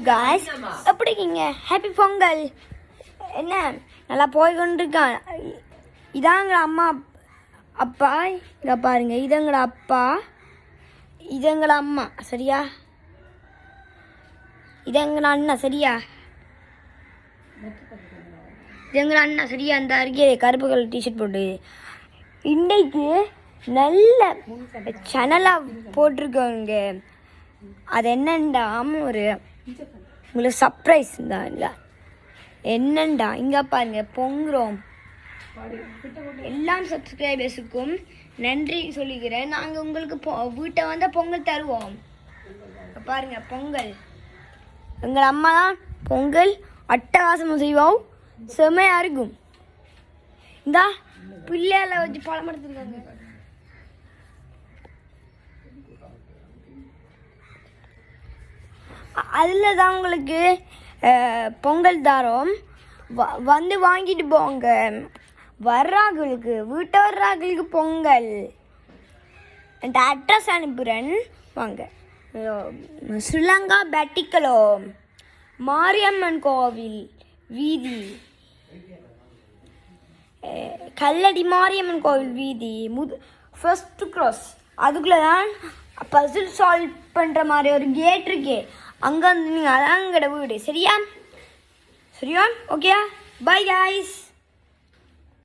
Guys, எப்படி இருக்கீங்க? Happy Pongal. என்ன நல்லா போய் கொண்டிருக்கான். இதாங்க அம்மா அப்பா, இங்கே பாருங்க, இதங்கள அப்பா, இதங்கள அம்மா, சரியா? இதங்கள அண்ணா, சரியா? இதங்கள அண்ணா, சரியா? அந்த அருகே கருப்பு கலர் டிஷர்ட் போட்டு இன்றைக்கு நல்ல சேனலாக போட்டிருக்கோங்க. அது என்னண்டா ஒரு உங்களுக்கு சர்ப்ரைஸ் தான். இல்லை என்னண்டா இங்கே பாருங்க, பொங்குறோம். எல்லாம் சப்ஸ்கிரைபர்ஸுக்கும் நன்றி சொல்லிக்கிறேன். நாங்கள் உங்களுக்கு வீட்டை வந்தால் பொங்கல் தருவோம். பாருங்க, பொங்கல் எங்கள் அம்மா தான் பொங்கல் அட்டகாசமாக செய்வோம். செமையாக இருக்கும். இந்தா பிள்ளையால வச்சு பழம் எடுத்துருக்காங்க. அதில் தான் உங்களுக்கு பொங்கல் தரோம். வந்து வாங்கிட்டு போங்க. வர்றாங்களுக்கு, வீட்டை வர்றாங்களுக்கு பொங்கல். அந்த அட்ரஸ் அனுப்புகிறேன், வாங்க. ஸ்ரீலங்கா பெட்டிக்கலோ மாரியம்மன் கோவில் வீதி, கல்லடி மாரியம்மன் கோவில் வீதி, ஃபர்ஸ்ட் கிராஸ். அதுக்குள்ளே தான் பசில் சால்வ் பண்ணுற மாதிரி ஒரு கேட் இருக்கே, அங்கே வந்து நீங்கள் அதாங்கட வீடு. சரியா? சரியா? Okay, by guys.